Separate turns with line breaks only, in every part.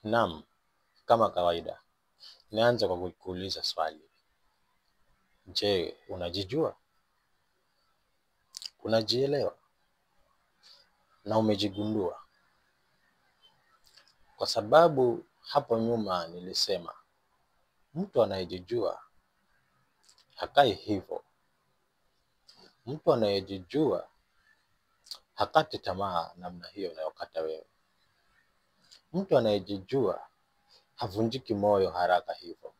Naam, kama kawaida, nianze kwa kukuuliza swali. Je, unajijua? Unajielewa? Na umejigundua? Kwa sababu hapo nyuma nilisema, mtu anayejijua hakai hivyo. Mtu anayejijua hakati tamaa namna hiyo unayokata wewe. Mtu anayejijua havunjiki moyo haraka hivyo.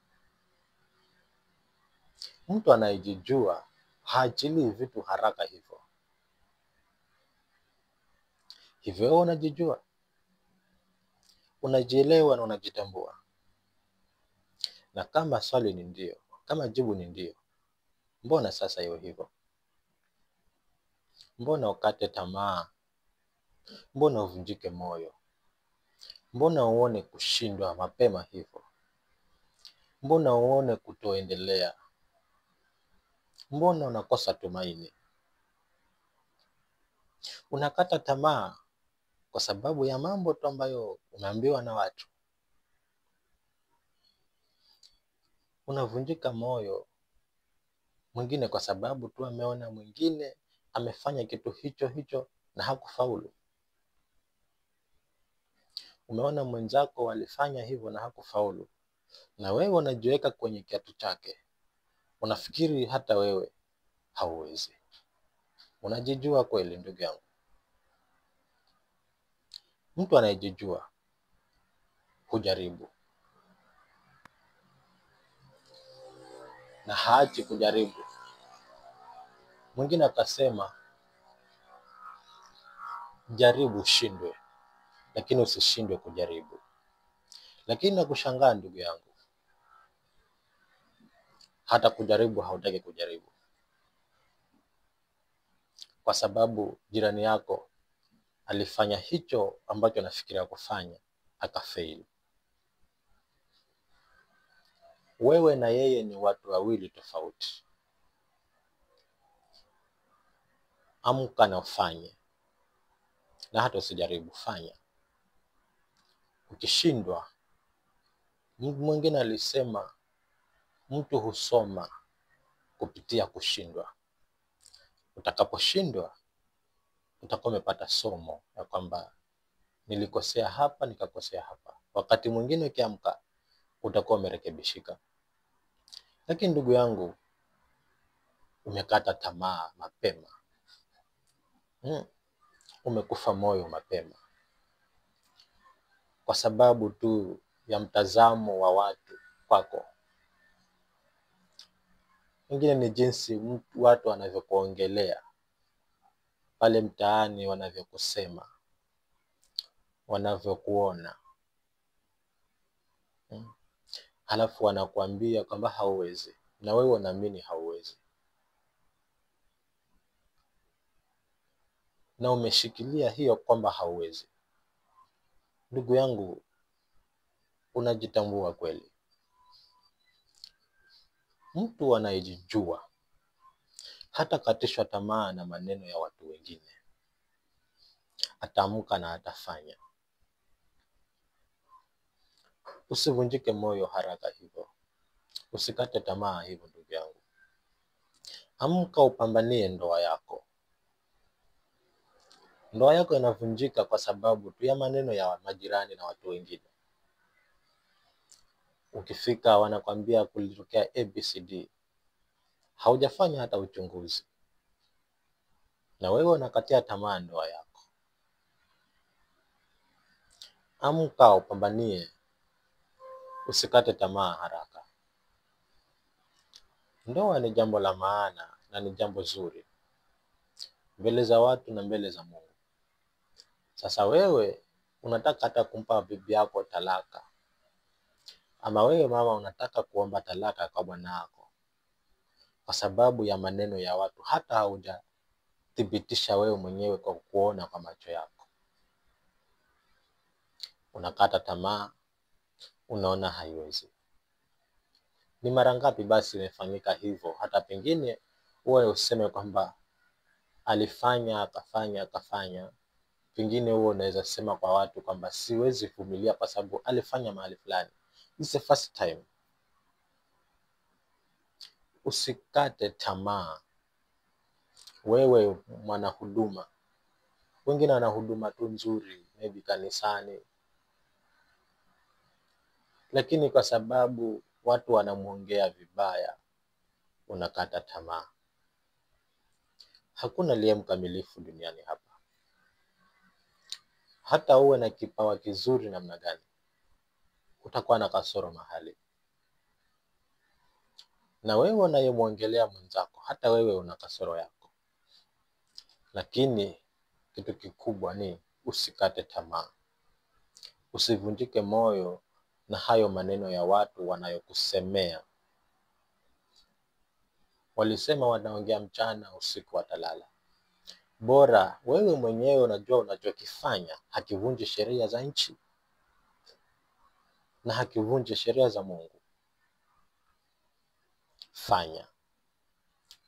Mtu anayejijua haachilii vitu haraka hivyo. Hivyo wewe unajijua? Unajielewa na unajitambua? Na kama swali ni ndio, kama jibu ni ndio, mbona sasa iwe hivyo? Mbona ukate tamaa? Mbona uvunjike moyo? Mbona uone kushindwa mapema hivyo? Mbona uone kutoendelea? Mbona unakosa tumaini? Unakata tamaa kwa sababu ya mambo tu ambayo umeambiwa na watu. Unavunjika moyo mwingine kwa sababu tu ameona mwingine amefanya kitu hicho hicho na hakufaulu. Umeona mwenzako alifanya hivyo na hakufaulu, na wewe unajiweka kwenye kiatu chake. Unafikiri hata wewe hauwezi. Unajijua kweli ndugu yangu? Mtu anayejijua hujaribu na haachi kujaribu. Mwingine akasema, jaribu ushindwe, lakini usishindwe kujaribu. Lakini nakushangaa ndugu yangu, hata kujaribu hautaki kujaribu, kwa sababu jirani yako alifanya hicho ambacho nafikiria kufanya akafaili. Wewe na yeye ni watu wawili tofauti. Amka na ufanye, na hata usijaribu, fanya. Ukishindwa, mwingine alisema mtu husoma kupitia kushindwa. Utakaposhindwa, utakuwa umepata somo ya kwamba nilikosea hapa, nikakosea hapa. Wakati mwingine ukiamka, utakuwa umerekebishika. Lakini ndugu yangu, umekata tamaa mapema. Umekufa moyo mapema kwa sababu tu ya mtazamo wa watu kwako. Wengine ni jinsi watu wanavyokuongelea pale mtaani, wanavyokusema, wanavyokuona. Halafu wanakuambia kwamba hauwezi, na wewe unaamini hauwezi, na umeshikilia hiyo kwamba hauwezi. Ndugu yangu, unajitambua kweli? Mtu anayejijua hata katishwa tamaa na maneno ya watu wengine. Ataamka na atafanya. Usivunjike moyo haraka hivyo. Usikate tamaa hivyo ndugu yangu. Amka upambanie ndoa yako. Ndoa yako inavunjika kwa sababu tu ya maneno ya majirani na watu wengine. Ukifika wanakwambia kulitokea ABCD. Haujafanya hata uchunguzi, na wewe unakatia tamaa ndoa yako. Amka upambanie, usikate tamaa haraka. Ndoa ni jambo la maana na ni jambo zuri mbele za watu na mbele za Mungu. Sasa wewe unataka hata kumpa bibi yako talaka, ama wewe mama unataka kuomba talaka kwa bwana wako kwa sababu ya maneno ya watu, hata haujathibitisha wewe mwenyewe kwa kuona kwa macho yako. Unakata tamaa, unaona haiwezi. Ni mara ngapi basi imefanyika hivyo? Hata pengine wewe useme kwamba alifanya akafanya, pengine huo unaweza sema kwa watu kwamba siwezi vumilia kwa sababu alifanya mahali fulani. It's the first time. Usikate tamaa. Wewe mwanahuduma, wengine wana huduma tu nzuri, maybe kanisani, lakini kwa sababu watu wanamuongea vibaya, unakata tamaa. Hakuna aliye mkamilifu duniani hapa. Hata uwe na kipawa kizuri namna gani, utakuwa na kasoro mahali. Na wewe unayemwongelea mwenzako, hata wewe una kasoro yako. Lakini kitu kikubwa ni usikate tamaa. Usivunjike moyo na hayo maneno ya watu wanayokusemea. Walisema wanaongea mchana, usiku watalala. Bora wewe mwenyewe unajua unachokifanya hakivunji sheria za nchi na hakivunji sheria za Mungu. Fanya.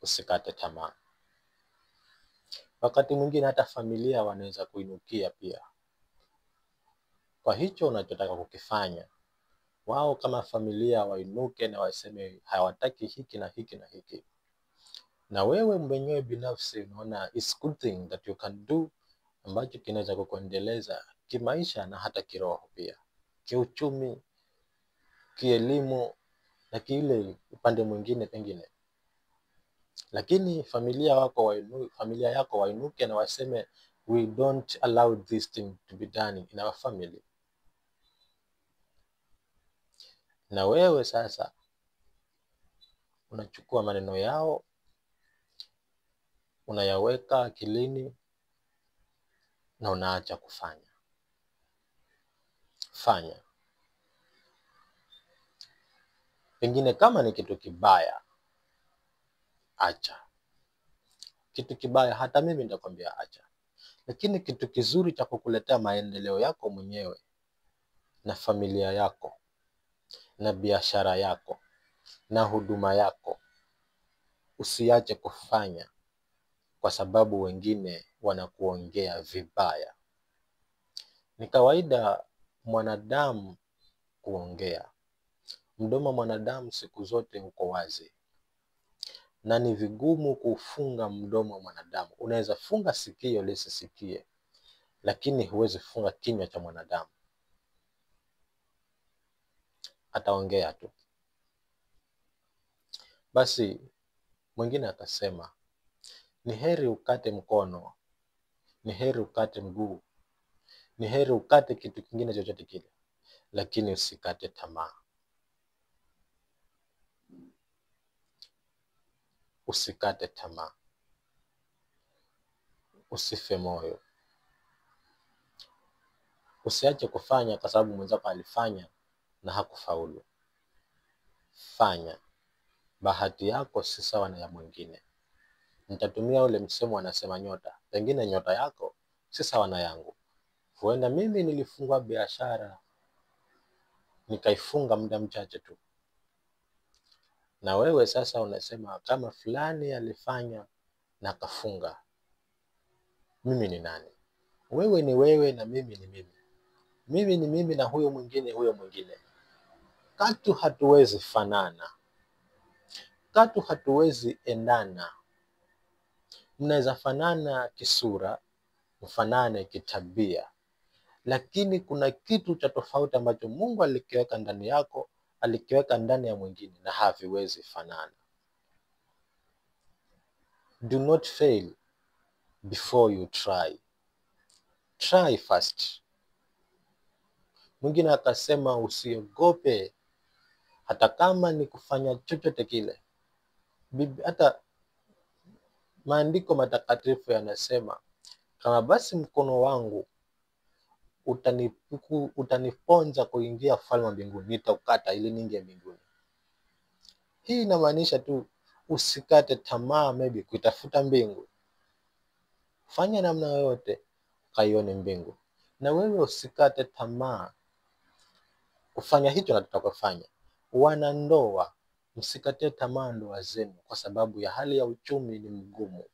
Usikate tamaa. Wakati mwingine hata familia wanaweza kuinukia pia kwa hicho unachotaka kukifanya. Wao kama familia wainuke na waseme hawataki hiki na hiki na hiki. Na wewe mwenyewe binafsi unaona it's good thing that you can do, ambacho kinaweza kukuendeleza kimaisha na hata kiroho pia, kiuchumi, kielimu na kile upande mwingine pengine. Lakini familia yako wainuke na waseme we don't allow this thing to be done in our family. Na wewe sasa unachukua maneno yao, unayaweka akilini na unaacha kufanya. Fanya. Pengine kama ni kitu kibaya, acha. Kitu kibaya hata mimi nitakwambia acha. Lakini kitu kizuri cha kukuletea maendeleo yako mwenyewe na familia yako na biashara yako na huduma yako, usiache kufanya kwa sababu wengine wanakuongea vibaya. Ni kawaida mwanadamu kuongea. Mdomo mwanadamu siku zote uko wazi. Na ni vigumu kufunga mdomo mwanadamu. Unaweza funga sikio lisisikie, lakini huwezi funga kinywa cha mwanadamu. Ataongea tu. Basi mwingine akasema, ni heri ukate mkono, ni heri ukate mguu, ni heri ukate kitu kingine chochote kile, lakini usikate tamaa. Usikate tamaa. Usife moyo. Usiache kufanya kwa sababu mwenzako alifanya na hakufaulu. Fanya. Bahati yako si sawa na ya mwingine. Nitatumia ule msemo anasema nyota. Pengine nyota yako si sawa na yangu. Huenda mimi nilifungua biashara nikaifunga muda mchache tu. Na wewe sasa unasema kama fulani alifanya na kafunga, mimi ni nani? Wewe ni wewe na mimi ni mimi. Mimi ni mimi na huyo mwingine huyo mwingine. Katu hatuwezi fanana. Katu hatuwezi endana. Mnaweza fanana kisura, mfanane kitabia, lakini kuna kitu cha tofauti ambacho Mungu alikiweka ndani yako, alikiweka ndani ya mwingine, na haviwezi fanana. Do not fail before you try. Try first. Mwingine akasema usiogope hata kama ni kufanya chochote kile. Hata maandiko matakatifu yanasema kama basi mkono wangu utaniponza kuingia ufalme wa mbinguni, nitaukata ili niingie mbinguni. Hii inamaanisha tu usikate tamaa maybe kuitafuta mbingu. Fanya namna yoyote ukaione mbingu. Na wewe usikate tamaa kufanya hicho unatakofanya. Wanandoa, msikate tamaa ndoa zenu kwa sababu ya hali ya uchumi ni mgumu.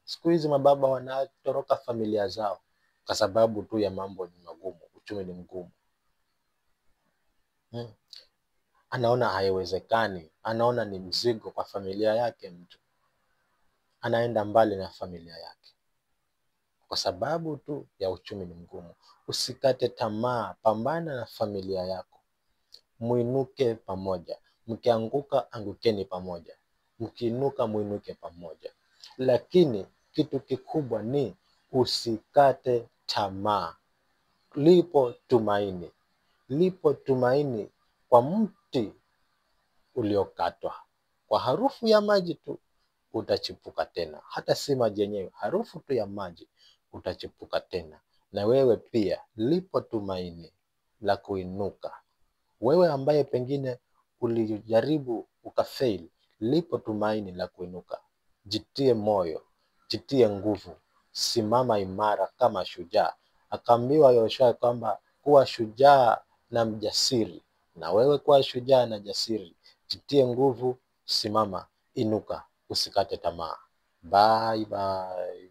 Siku hizi mababa wanatoroka familia zao kwa sababu tu ya mambo ni magumu, uchumi ni mgumu. Anaona haiwezekani, anaona ni mzigo kwa familia yake, mtu anaenda mbali na familia yake kwa sababu tu ya uchumi ni mgumu. Usikate tamaa, pambana na familia yako, muinuke pamoja. Mkianguka, angukeni pamoja, mkiinuka, muinuke pamoja. Lakini kitu kikubwa ni usikate tamaa. Lipo tumaini, lipo tumaini kwa mti uliokatwa. Kwa harufu ya maji tu utachipuka tena, hata si maji yenyewe, harufu tu ya maji utachipuka tena. Na wewe pia lipo tumaini la kuinuka. Wewe ambaye pengine ulijaribu ukafail, lipo tumaini la kuinuka. Jitie moyo, jitie nguvu, simama imara kama shujaa. Akaambiwa Yoshua kwamba kuwa shujaa na mjasiri. Na wewe kuwa shujaa na jasiri, jitie nguvu, simama, inuka, usikate tamaa. Bye bye.